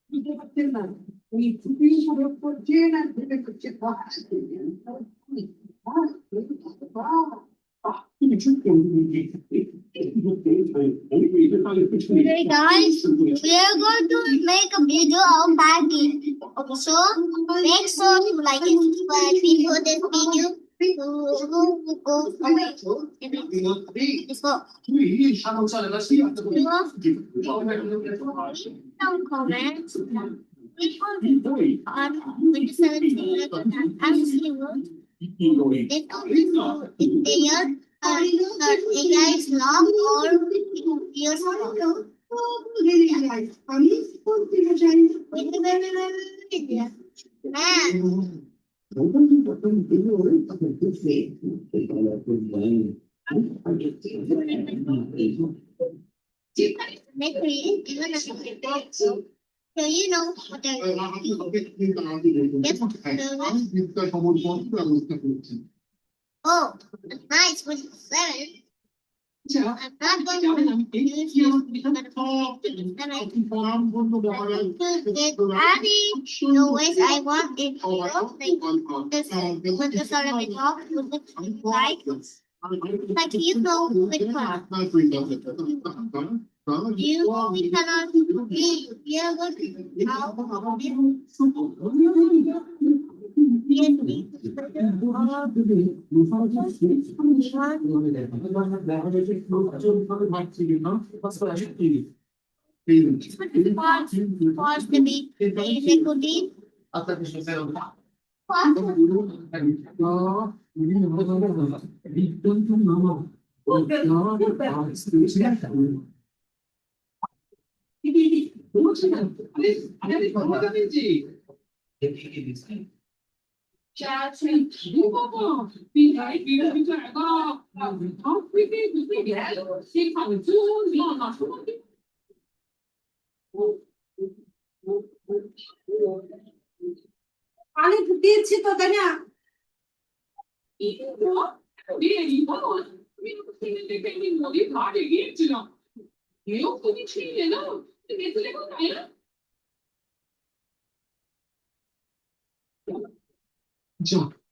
বুঝতে পারছেন না উনি ছুটি প্রয়োগ করছেন আর ভেবে করছে Hey guys, we are going to make a video of Maggie. So make sure you like it. But before this video, let's go. Some comments. On 2017, I'm single. AI is long or years ago. So you know what they're Oh, nice with 7. I'm not going to use this because I'm Abby. The ways I want it to look with the sort of it off would look like you know which one. You we cannot be able to pause the beat. Nicotine. পানি দিয়েছি তো তাই না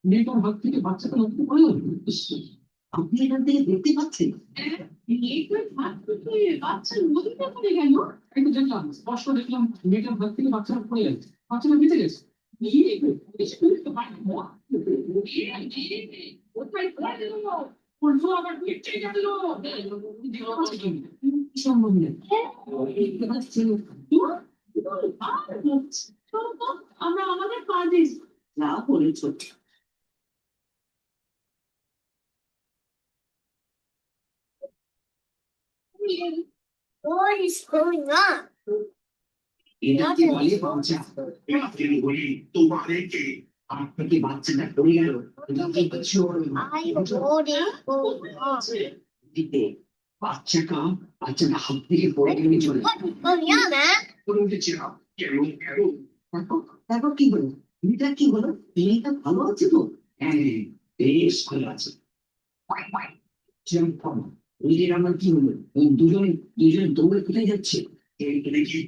মেয়েটার হাত থেকে বাচ্চাটা নষ্ট করে আপনি এখান থেকে দেখতে পাচ্ছেন বাচ্চার নদীতে পড়ে গেল একটু দেখলাম স্পষ্ট দেখলাম মেয়েটার হাত থেকে বাচ্চাটা পড়ে গেছে বাচ্চাটা বেঁচে গেছে আমরা আমাদের কাজে না বলেছ What is going on? এটা কি বলে বাচ্চা আপনি বলি তোমারে কে আপনাকে বাচ্চাটা পড়ে গেল দিতে বাচ্চাটা হাত থেকে পড়ে গেলে চলে তারপর কি হলো মেয়েটা কি হলো মেয়েটা ভালো আছে তো হ্যাঁ বেশ ভালো আছে আমার কি হলো দুজনে দৌড়ে কোথায় যাচ্ছে দেখি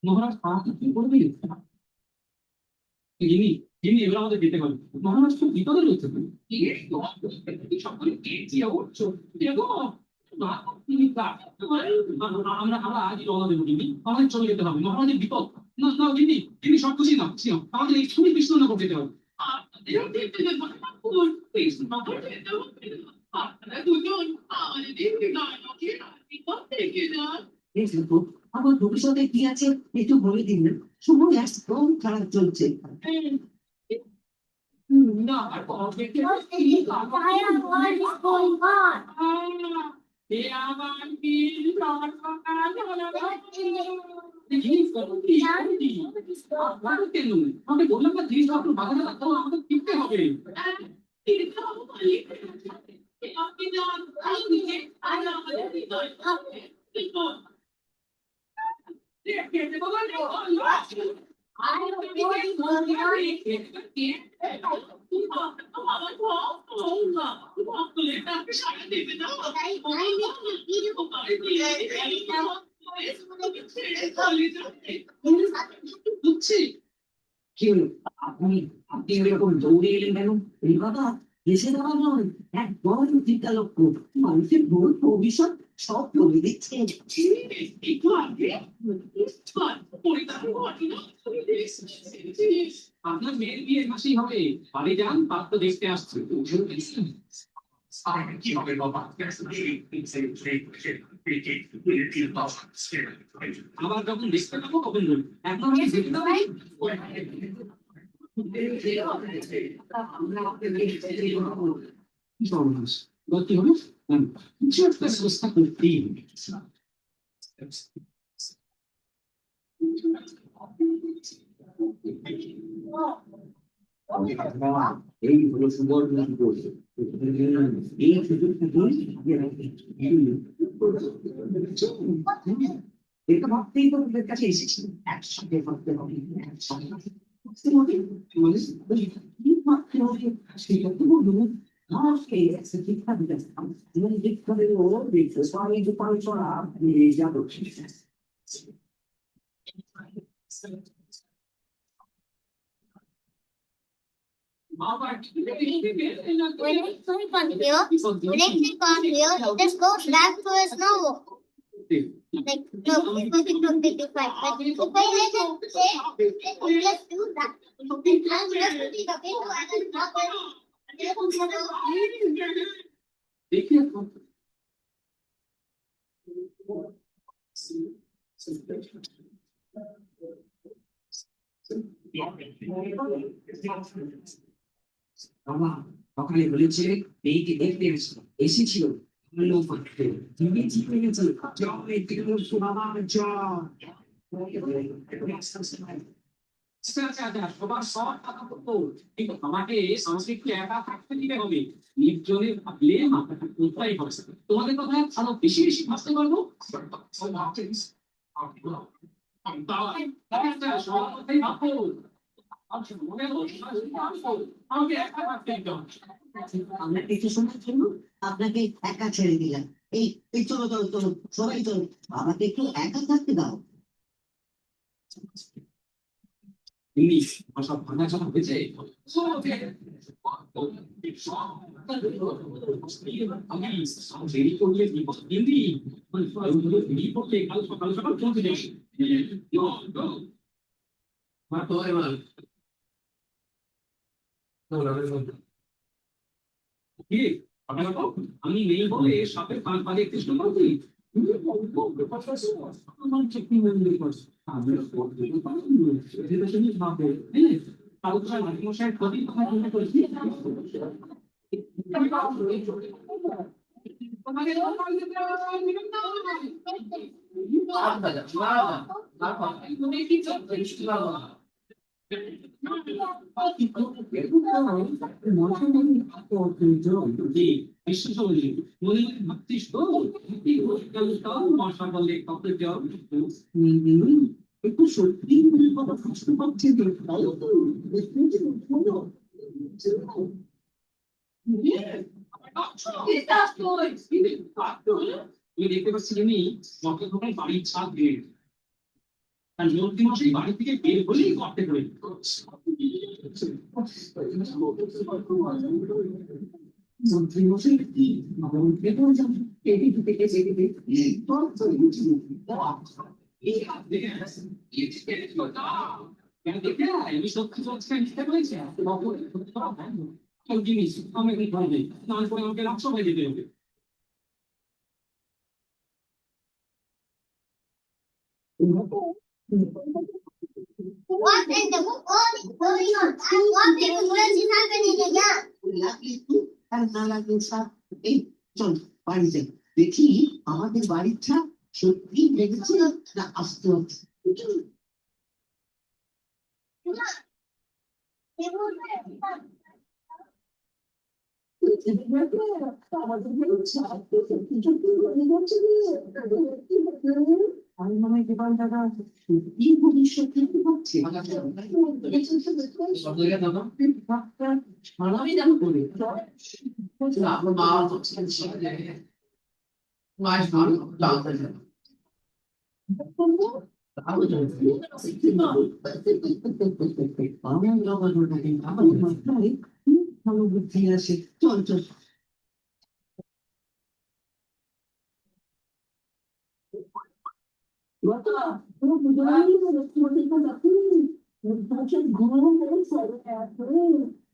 মহারাজ আমাকে কি করবে এবার আমাদের যেতে হবে মহারাজ খুব বিপদে রয়েছে আমরা আজই রওনা দেবো আমাদের চলে যেতে হবে মহারাজের বিপদ না না যিনি সব কিছুই না আমাদের এই ছুরি কৃষ্ণনগর যেতে হবে আমার ভবিষ্যতে কি আছে একটু বলে দিন সময় একদম খারাপ চলছে আমাকে বললাম না জিনিসপত্র বাজারে রাখতে হবে আমাকে কিনতে হবে বুঝছি কি হলো? আপনি আপনি এরকম দৌড়ে এলেন কেন? এই বাবা, দেশে দেওয়া নয়, একদম চিন্তা লক্ষ্য। মানুষের ভুল ভবিষ্যৎ সব বলে দিচ্ছে। একটু আগে আপনার মেয়ের বিয়ে মাসেই হবে। বাড়ি যান, পাত্র দেখতে আসছে। কি হবে বাবা? আবার যখন দেখতে পাবো তখন বলবো। এখন আমি দেখতে পাই কি সর্বনাশ। এবার কি হবে? কিছু একটা ব্যবস্থা করতেই হবে। বাবা, এই হলো সুবর্ণ সুযোগ। এই সুযোগটুকু এটা ভাবতেই তো ওদের কাছে এসেছি। একসাথে ভাবতে হবে, একসাথে ভাবতে হবে। কি ভাবতে হবে সেটা তো বলুন। আজকে শিক্ষা দিতে শিক্ষা দেবো দেখতে সবাই যে পড়াশোনা যাবো। When I click on here, it just goes back to its normal. Like, no, it's going to be different. But if I let it say, it will just do that. And I'm just putting a video and then not দেখি এখন। বাবা সকালে বলেছে মেয়েকে দেখতে এসেছিল। তুমি জিতে গেছো। জয় ত্রিমূর্তি বাবার জয়। সবার সব কথা বলতো, কিন্তু আমাকে সংস্কৃতি একা থাকতে দিতে হবে। নির্জনে ভাবলে মাথাটা কোথায় হবে। তোমাদের কথা আরো বেশি বেশি ভাবতে পারবো। সবার কথাই ভাববো। আমাকে একা ভাবতে দিতে হবে। আমরা কিছু সময়ের জন্য আপনাকে একা ছেড়ে দিলাম। এই এই চলো চলো চলো সবাই চলো, আমাকে একটু একা থাকতে দাও। ইংলিশ ভাষা ভাঙা জানা হয়েছে। আমি দেরি করলে বিপদ। হিন্দি দেরি করলে কাল সকাল সকাল পৌঁছে যাবে। কি? আমি নেই বলে সাপের কান পালে কৃষ্ণ মন্ত্রী। আমার ঠিক মন্দির করছে। আমি ভাবো কালকার মশাই প্রতি কথা মনে করেছি। ভাবছিস তো মশা বলে কাউকে যাও একটু সত্যি কথা বুঝতে পারছি যে তাই তো তুমি দেখতে পাচ্ছি আমি মকর দোকানে বাড়ির ছাদ বের। কারণ মন্ত্রী মশাই বাড়ি থেকে বের হলেই করতে করে মন্ত্রী মশাই কি মন্ত্রী করে যান এটি থেকে যেতে আমি সত্যি চলছে নিতে পেরেছি জিনিস আমি না করে আমাকে রাত সবাই যেতে হবে। What in the world is going on? And what the world is happening again? এই চল বাড়িতে দেখি আমাদের বাড়িটা সত্যি লেগেছে না আসতে হচ্ছে। আমাদের আমি মনে হয় দেবাল দাদা সত্যি ভবিষ্যৎ কিন্তু ভাবছে সারাই দাম করে আমার মাথায় ভালো বুদ্ধি আসে চল চল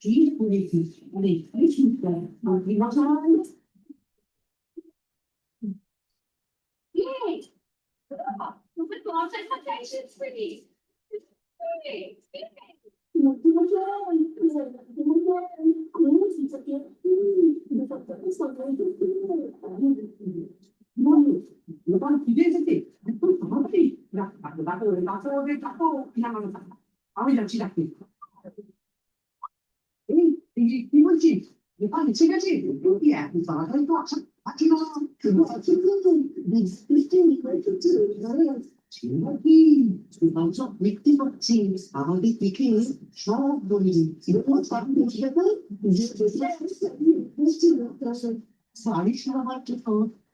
ঠিক করেছিস অনেক দোকান ফিরে এসেছে একদম সহজেই আমি যাচ্ছি ডাকতে এই কি বলছিস দোকান এসে গেছে কি এত তাড়াতাড়ি তো আসা আছি না কি সব দেখতে পাচ্ছি আমাদের দেখে সব বলি শাড়ি সারাবার জন্য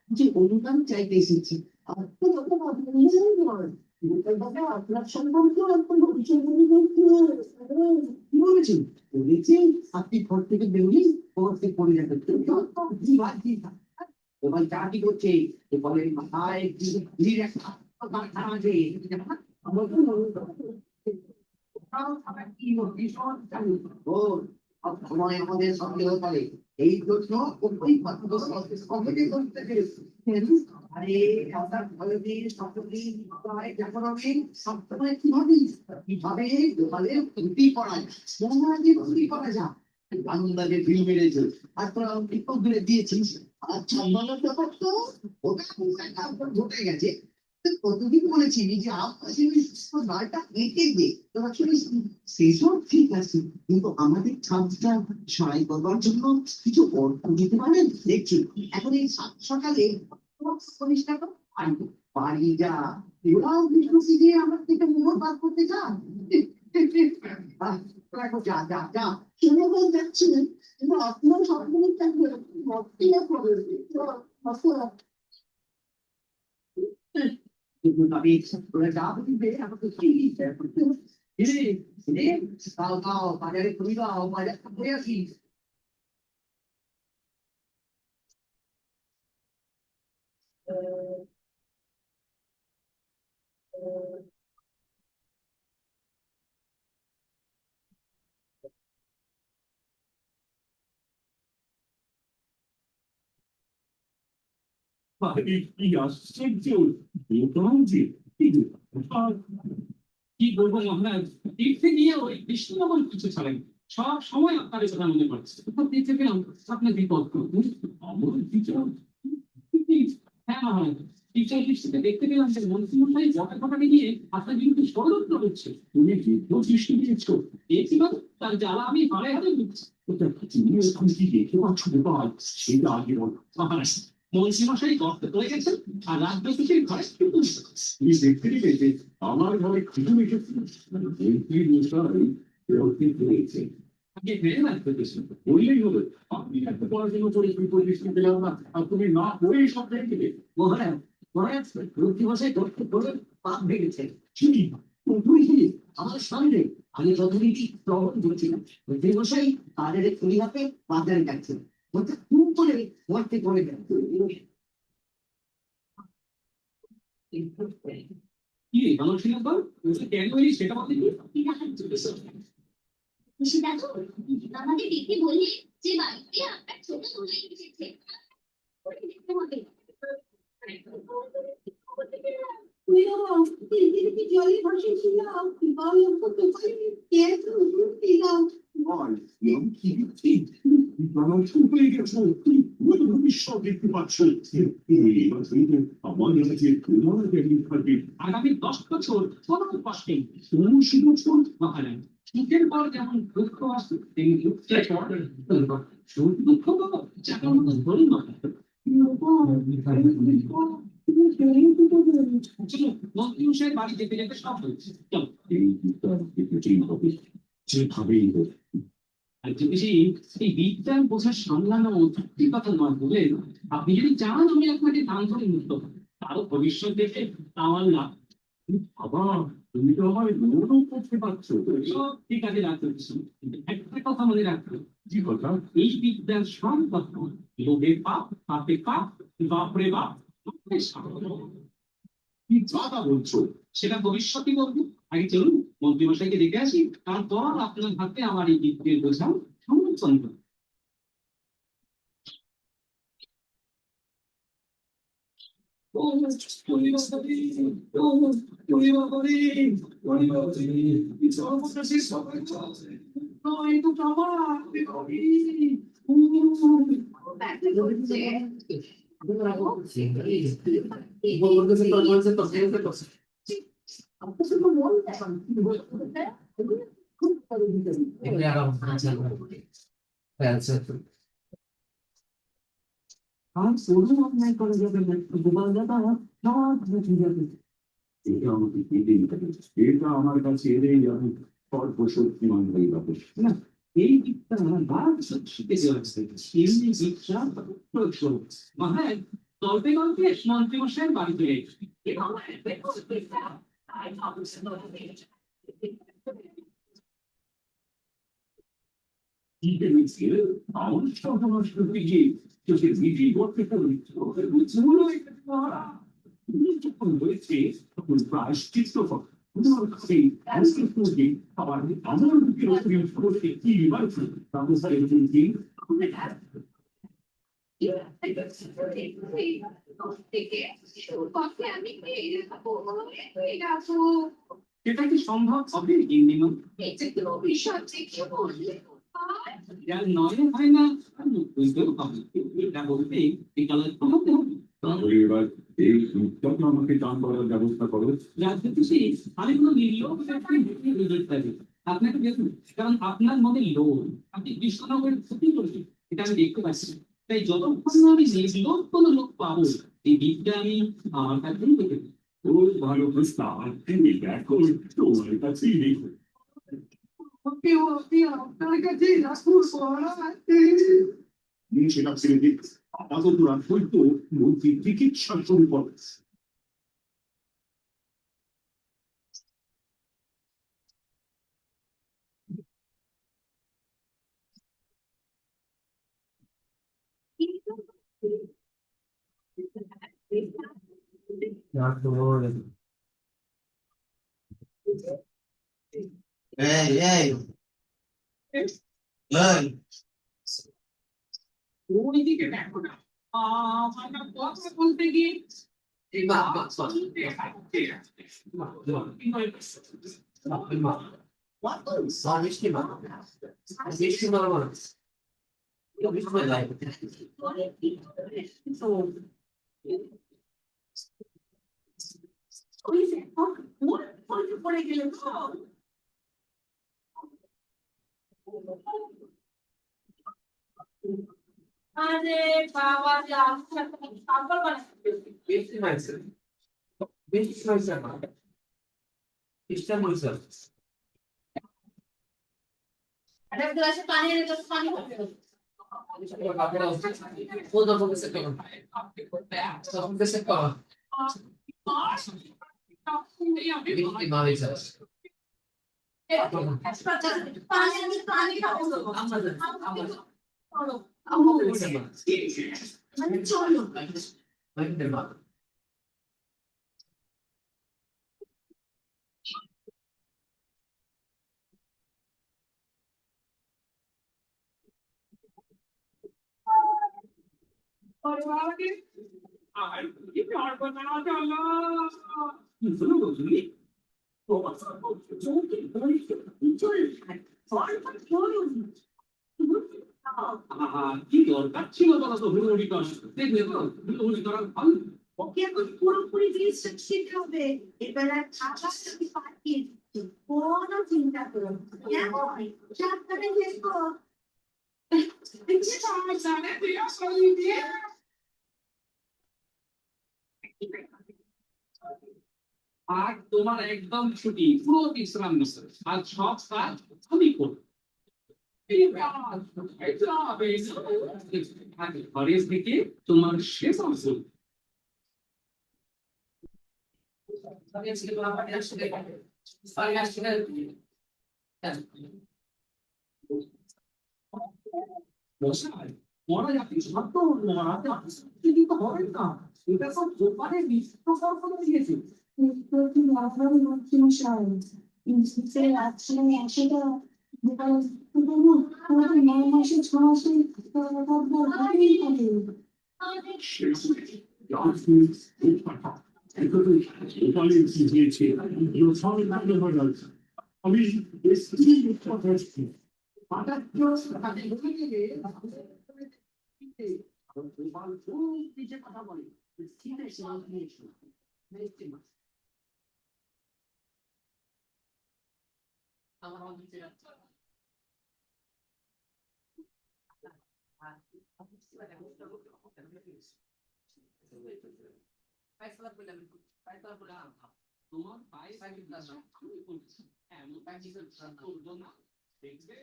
যে অনুদান চাইতে এসেছি আপনার সম্পর্কে কি বলেছেন বলেছেন আপনি ঘর থেকে বেরোলেই ঘর থেকে পড়ে যাবেন এবার যা কি করছে বলে মাথায় আছে সময় আমাদের সঙ্গে পারে এই জন্য আরে আপনার ভালোদিন সপ্তদিন সবসময় কিভাবে দোকানে ক্ষতি করা ক্ষতি করা যায় বাংলাকে ফিল্ম মেরেছে আর তোরা বিপদ করে দিয়েছিস আচ্ছা ভালো ব্যাপার তো ওটা ঘটে গেছে কতদিন বলেছি যে গাড়িটা কেটে দে তোরা সেসব ঠিক আছে কিন্তু আমাদের ছাদটা সারাই করবার জন্য কিছু অর্থ দিতে পারেন দেখছি এখন এই সকালে পরিষ্কার বাড়ি যা ওরাও বিষ্ণুসি দিয়ে আমার থেকে মোহর বাদ করতে চান যা যা যা শুনে বল যাচ্ছিলেন কিন্তু আপনার সকলের কিন্তু তবে ওরা যা বলবে আমাকে দাও দাও বাজারে খুবই দাও বাজার করে আসি কি আশ্চর্য কি বলবো মহারাজ তীর্থে গিয়ে ওই কৃষ্ণ এমন কিছু ছাড়েন সব সময় আপনার কথা মনে পড়ছে তীর্থে গেলাম আপনার বিপদ হ্যাঁ মহারাজ টিচার দৃষ্টিতে দেখতে পেলাম যে মন্ত্রীমশাই জটাফটাকে নিয়ে আপনার বিরুদ্ধে ষড়যন্ত্র করছে তুমি যুদ্ধ সৃষ্টি দিয়েছ দেখছি না তার জ্বালা আমি হারে হারে দিচ্ছি কি দেখতে পাচ্ছ সেটা আগে বল মহারাজ মন্ত্রীমশাই গর্তে পড়ে গেছেন আর রাজ্য থেকে ঘরে তুমি দেখতে দিলে যে আমার ঘরে খুঁজে রেখেছি মন্ত্রী আগে ভেবে রাখতে বললেই হবে আপনি একটা পড়াশোনা করে তুমি পরিবেশন পেলাম না আর তুমি না পড়েই সব দেখবে মহারাজ মহারাজ মন্ত্রীমশাই গর্তে পড়ে পাপ ভেঙেছে আমার সামনে আমি যথারীতি প্রবণ করেছিলাম মন্ত্রীমশাই তাদের খুলি হাতে বাজারে যাচ্ছেন বলতে খুব করে মরতে পড়ে গেল কি ভালো ছিল তো কেন হইলি সেটা বলতে আমাকে দেখে বললে যে বাড়িতে আপনার ছোট দোলাই এসেছে দেখতে হবে জলে ভাসিয়েছিলাম ভবিষ্যৎ দেখতে পাচ্ছ আমাদের কাছে আগামী 10 বছর কোনো কষ্টে বছর মহারাজ সুখের পর যেমন দুঃখ আসে তেমনি দুঃখের পর দুঃখ চাকার মতো ধরে চলো মন্ত্রী মশাইয়ের বাড়ি যেতে যেতে সব হয়েছে চলো। এই বিদ্যার যেভাবেই হবে যেভাবেই হোক আর যদি এই বিজ্ঞান বোঝা সামলানো সত্যি কথা নয় বলে আপনি যদি চান আমি আপনাকে দান করে মুক্ত করি। তারও ভবিষ্যৎ দেখে আমার লাভ। বাবা তুমি তো আমায় লোনও করতে পারছো সব ঠিক আছে ডাক্তার কিছু কিন্তু একটা কথা মনে রাখবে কি কথা এই বিদ্যার সব কথা লোভে পাপ পাপে পাপ বাপরে বাপ বাপরে সাপ। কি কথা বলছো সেটা ভবিষ্যৎই বলবো। আগে চলুন মন্ত্রীমশাইকে দেখে আসি তারপর আপনার হাতে আমার এই বিদ্যের বোঝা সমর্পণ করুন। আর কোনো অন্যায় করা যাবে না গোপাল দাদা সব বুঝে যাবে এটা আমাকে কেটে নিতে হবে এটা আমার কাছে এলেই আমি সর্বশক্তিমান হয়ে যাবো না এই বিদ্যা আমার বাদ শিখে দেওয়া এমনি বিদ্যা প্রয়োগ করুন। মহারাজ গল্পে গল্পে মন্ত্রীমশাইয়ের বাড়ি চলে এসেছি। কি পেরেছে আমার সর্বনষ্ট যে তোকে বিধি করতে যখন হয়েছে তখন প্রায়শ্চিত্ত কর। সেই অস্ত্রটি আবার আমার বুকের উপরে পড়তে কি বাড়ছে তাহলে কি সেটা কি সম্ভব হবে গিন্নিমা? যার নয় হয় না বুঝতেও পাবে এটা বলতে বিকালের কমাতে হবে। তাহলে এবার এই দুধটাকে আমাকে দান করার ব্যবস্থা করো রাজনীতি আমি কোনো নির্লোভ আপনাকে দেখুন কারণ আপনার মনে লোভ আপনি কৃষ্ণনগরের ক্ষতি করছেন এটা আমি দেখতে পাচ্ছি। তাই যতক্ষণ না আমি নির্লোভ কোনো লোক পাবো এই বিদ্যা আমি আমার কাছেই দেখে ওই ভালো প্রস্তাব তুমি দেখো তোমার কাছেই নেই সেটা ছেড়ে দিক আপাতত রাখবই তো মন্ত্রী চিকিৎসা শুরু করে Hey, hey, learn. ওইদিকে দেখো না আমার কথা বলতে গিয়ে আরে বাবা পাগল বানাচ্ছে বেশি হয়েছে বেশি হয়েছে না খ্রিস্টান হয়েছে একটা গ্লাসে পানি এনে তো পানি হবে Todo mundo se pega. Todo mundo se pega. Vinte mais anos. পানি খাবো মানে চলো আর কি করবো না চলো কি দরকার ছিল বলো তো হুড়ুহুড়ি করা দেখলে তো হুড়ুহুড়ি করা ভালো। ওকে এখন পুরোপুরি জিনিসটা শিখতে হবে এবেলা খাবার আমি পাঠিয়ে দিচ্ছি কোনো চিন্তা করো না কেমন সাবধানে দেখো আর তোমার একদম ছুটি, পুরো বিশ্রাম নিচ্ছে, আর সব কাজ আমি করব। ঘরে থেকে তোমার শেষ অংশ। মশাই, পড়া যাচ্ছে শব্দ, মরাতে কিন্তু হবে না, এটা সব দোকানে বিশ্বকর করে দিয়েছে। আমি হঠাৎ করে তাকে বলে গেলে গোপাল খুব পিছে কথা বলে, শীতে সিদ্ধান্ত নিয়েছিল। তোমার পায়ে আমি বলছি, এমন করবো না, দেখবে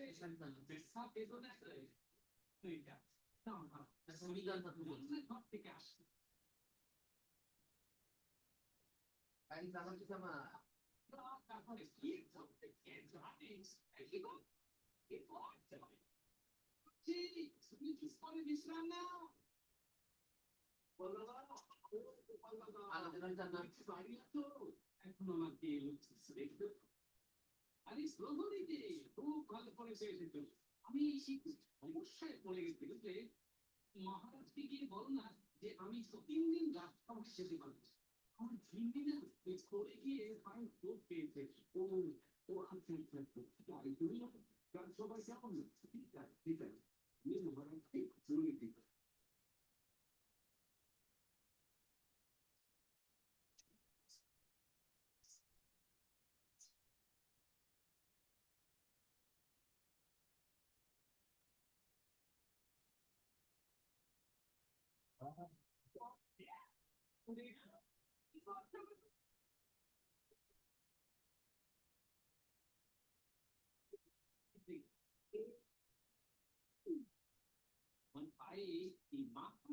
পেশা পেতো দেখবে ঘর থেকে আসছে। তারপরে কি করতে কে জানিস, তুমি কি করে বিশ্রাম নাও, এখন আমাকে দেখবে। আরে প্রহরীতে খুব ভালো করেছে এসেছো। আমি সমস্যায় পড়ে গেছি, বুঝলে? মহারাজকে গিয়ে বলো না যে আমি তো 3 দিন রাজসভায় যেতে পারবো। আমার 3 দিনে করে গিয়ে ভাই চোখ পেয়েছে। ও ও আচ্ছা আচ্ছা আচ্ছা, তাই তুমি রাজসভায় কেমন? ঠিক আছে ঠিক আছে, তুমি মহারাজকে জরুরি দিতে। মানে পায়ে এই মাথা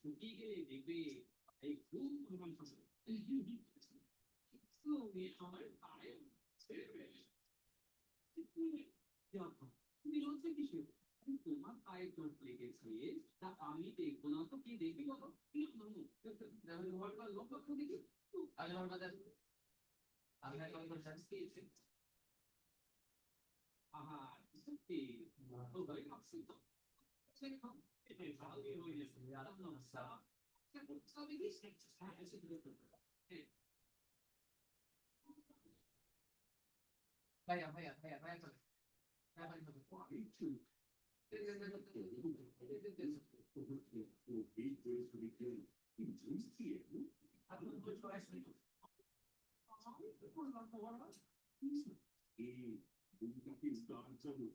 শুকিয়ে গেলে দেখবে এই খুব রোমাঞ্চ হবে। তুমি আমার পায়ে তুমি লজ্জা কিসে? তোমার পায়ে চোট লেগেছে, তা আমি দেখবো না তো কি দেখবি? বলো লক্ষ্য দেখি আহা সত্যি ও ভাই ভাবছি তো ভালোই হয়ে গেছে ভাইয়া ভাইয়া ভাইয়া ভাইয়া চলে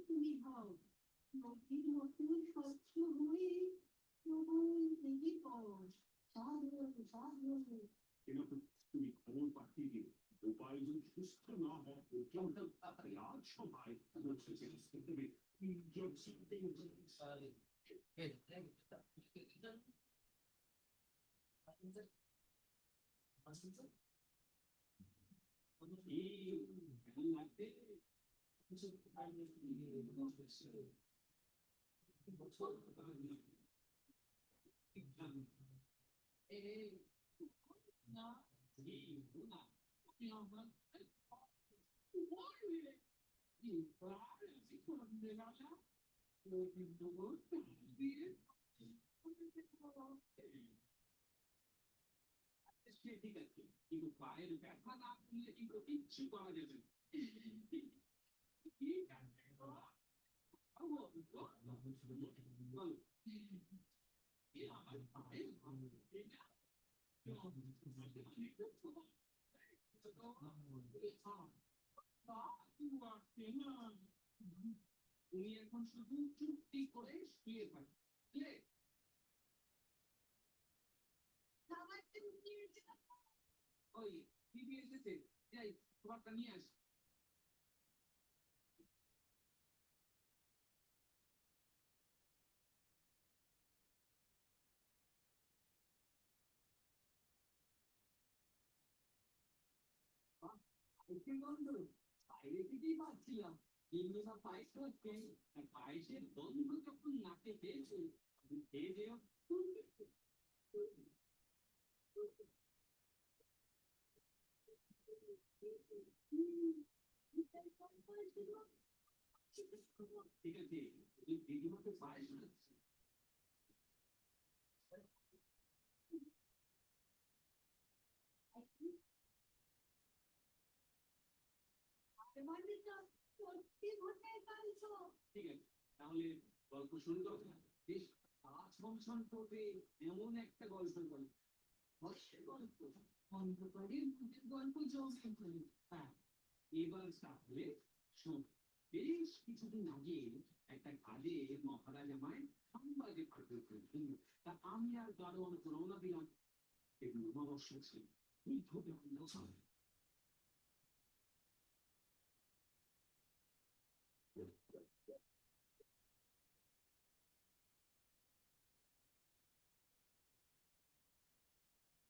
তুমি হও নদীর মতো স্বচ্ছ হয়ে প্রবল বেগে পড়। সাধু সাধু তুমি খবর পাঠিয়ে দিও, গোপাল যদি সুস্থ না হয় পর্যন্ত রাজসভায় ঠিক আছে, কিন্তু পায়ের ব্যথা না করলে কিন্তু কিচ্ছু করা যাবে না। ঠিক আছে আমার পায়ের তুমি এখন শুধু চুপটি করে শুয়ে থাকো, বুঝলে? খাবার তো নিয়েছে। ওই টিভি এসেছে, যাই খাবারটা নিয়ে আসি। আইসের গন্ধ বাইরে থেকেই পাচ্ছিলাম। ইন্দুমা পায়েস হচ্ছে, আর পায়েসের গন্ধ যখন নাকে পেয়েছে, আমি খেয়ে যেও। ঠিক আছে, তুমি দিদিমাকে পায়েস খাচ্ছি। মানে তো সত্যি ঘটে কালছো। ঠিক আছে, তাহলে গল্প শুরু করো। বেশ কাজ বংশন করবে এমন একটা গল্প বলো। হাস্যের গল্প, অন্ধকারের ভূতের গল্প জমে বলি। হ্যাঁ, এবার তাহলে শোন। বেশ কিছুদিন আগে একটা কাজে মহারাজ আমায় সংবাদে পাঠিয়ে ফেললেন। তা আমি আর দারোয়ান রওনা দিলাম। এগুলো নববর্ষ ছিল, বৃদ্ধদের অন্ধকার।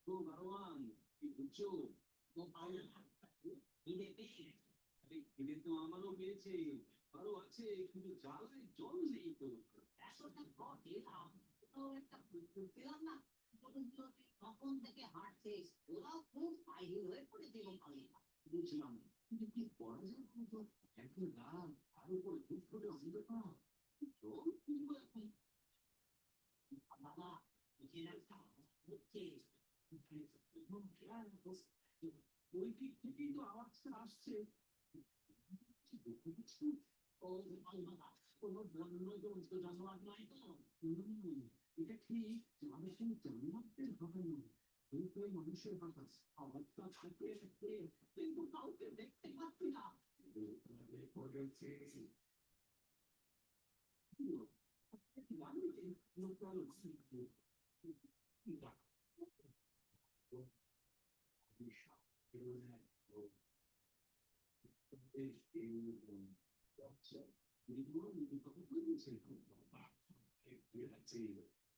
তো দারোয়ান, কি বুঝছো? তো খিদে পেয়েছে। আরে খিদে তো আমারও পেয়েছে, আরো আছে, কিন্তু জ্বালায় জল নেই তো। এতটা পর এলাম, কোথাও একটা পুকুর পেলাম না। বলুন তো, তখন থেকে হাঁটছিস, ওরাও খুব বাহির হয়ে পড়েছিল ভালো। বুঝলাম, কিন্তু কি করা যায় বলতো? এখন রাত, তার উপর দুপুরে অন্ধকার। জল কিনবো এখন? বাবা, নিজের একটা হচ্ছে। ওই দিক থেকেই তো আওয়াজটা আসছে। ও বাবা, কোনো বন্য জন্তু জানোয়ার নয় তো? হুম, এটা ঠিক, আমাদের কিন্তু জানোয়ারদের হবে না, কিন্তু ওই মানুষের কথা। আওয়াজটা থাকে থাকে, কিন্তু কাউকে দেখতে পাচ্ছি না। পড়েছে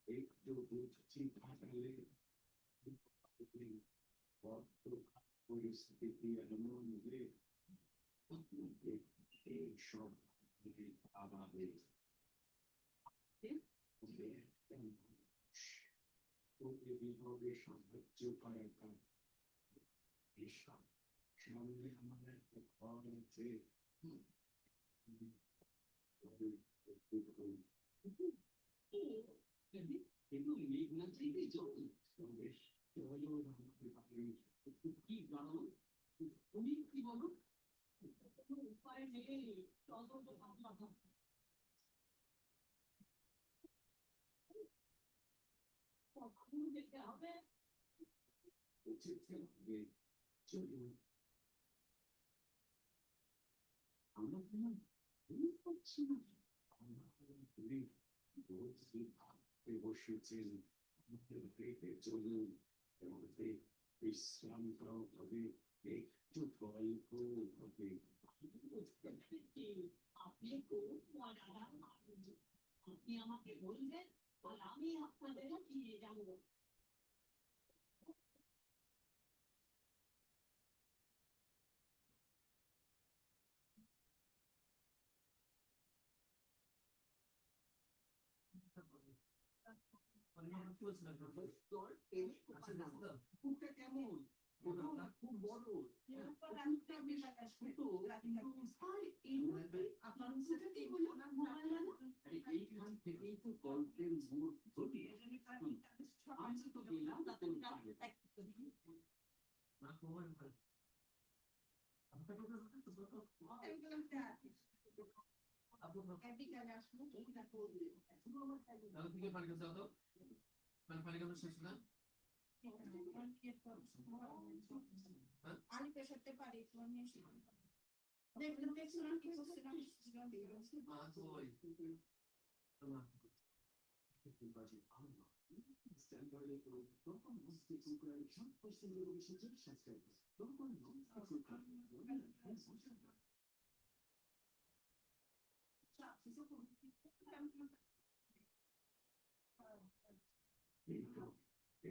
একটু বুঝছি ফাটালে পরিস্থিতি এমন যে আপনাকে এই সব আবাবে ওকে বিভাগে সাহায্য করার কাজ। এসব সামনে আমার একটা ঘর আছে। কিন্তু মেঘনা চাইতে জল বেশ জলও আমাকে পারে। কি কারণ? তুমি কি বলো? কোনো উপায় নেই, চলো তো বাবা। কখন যেতে হবে? যেতে হবে, চলুন। আমরা কোনো ভুল করছি না। আমরা ঘুরে বসে ভাবতে বসেছেন, আমাদের পেটে চলুন, আমাদের বিশ্রামটাও হবে, একটু গল্প হবে। বুঝতে পেরেছি, আপনি খুব মজাদার মানুষ। আপনি আমাকে বলবেন, আর আমি আপনাদের নিয়ে যাবো। কুকুরটা কেমন? ওটা খুব বড়। কুকুরটা বেশ ছোট, আপনার সাথে কি বললো? আরে এইখান থেকেই তো গল্পের মোড় ঘটে। আমি তো গেলাম তোর বাইরে। আলি পেশাতে পারি,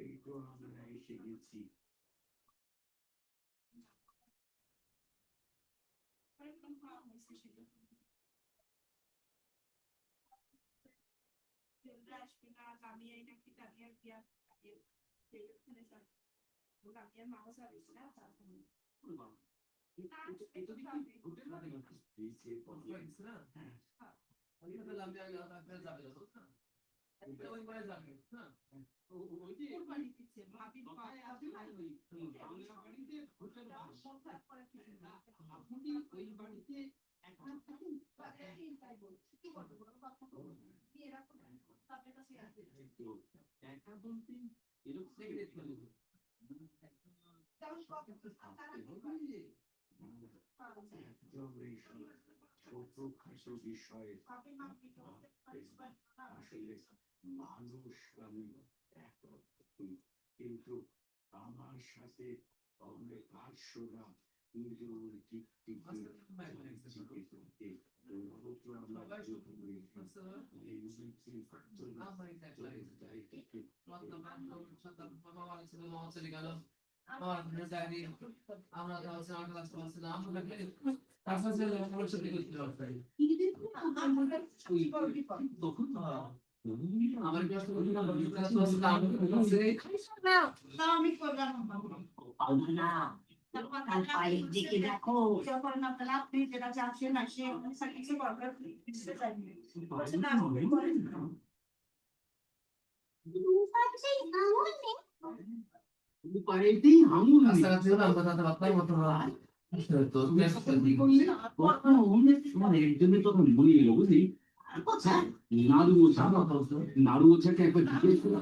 এই তো আমরা এসে গেছি। ছোটখাটো বিষয়ে আসলে মানুষ আমি কিন্তু আমার সাথে অনেক হাস্যরা নিজের আমি করলাম না পায়ের দিকে দেখো যখন আপনারা আপনি যেটা চাচ্ছেন না সে কিছু করবার নাড়ু ওছাকে একবার জিজ্ঞেস করে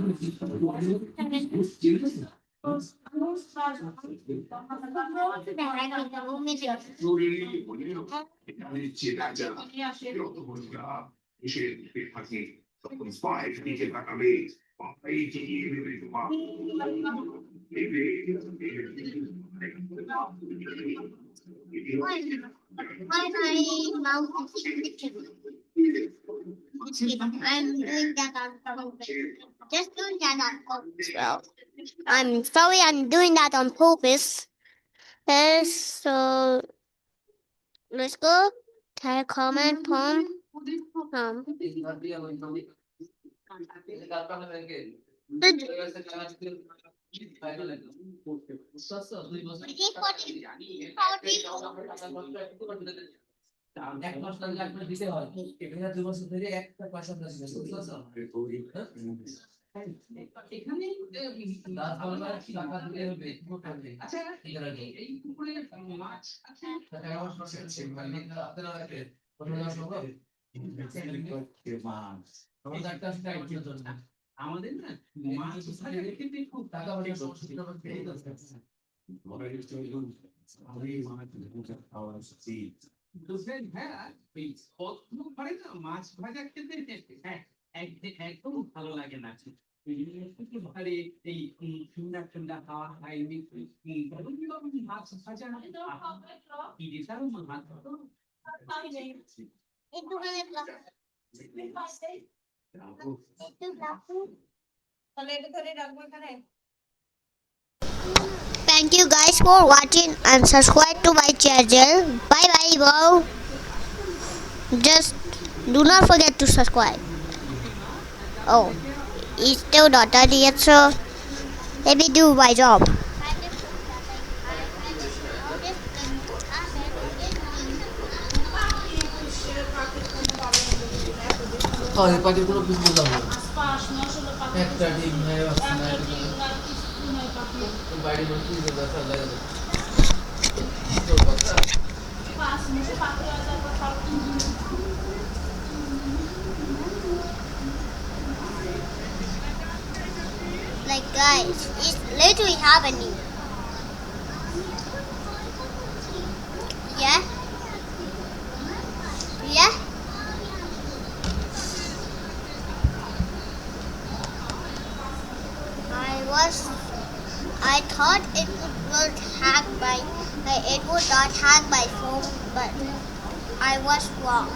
I'm doing that on purpose. Just doing that on purpose. Well, I'm sorry, I'm doing that on purpose. Yes, so let's go. Tag, comment, poem. এক মাস লাগলে দিতে হয় এখানে 2 বছর ধরে একটা পয়সা দিতে এখানে টাকা দিতে হবে আচ্ছা এই পুকুরে মাছ আছে আমাদের না মাছ খেতে খুব টাকা হ্যাঁ এই ঘরে না মাছ ভাজা খেতে হ্যাঁ একদম ভালো লাগে না ঘরে এই ঠান্ডা ঠান্ডা হাওয়া খাই মাছ ভাজা ইলিশারও মাছ Thank you guys for watching and subscribe to my channel. Bye bye, bro. Just do not forget to subscribe. Oh, it's still not done yet, so let me do my job. পাটি পুরো বুঝতে যাবো একটা ডিম নেই বাইরে বসে দেখা লাগে Like guys, it's literally happening. Yeah? thought it would hack by it would not hack my phone, but I was wrong.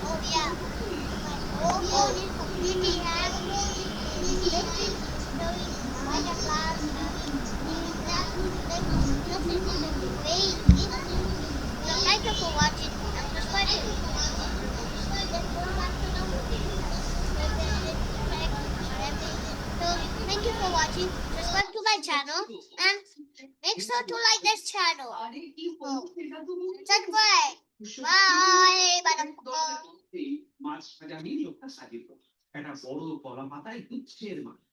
Oh yeah, my whole phone is completely hacked. Thank you for watching. Thank you for watching. Subscribe to my channel and make sure to like this channel. Subscribe. Bye. Bye. মাছ ভাজা নিয়ে লোকটা সাজিত একটা বড় কলা পাতায় গুচ্ছের মাছ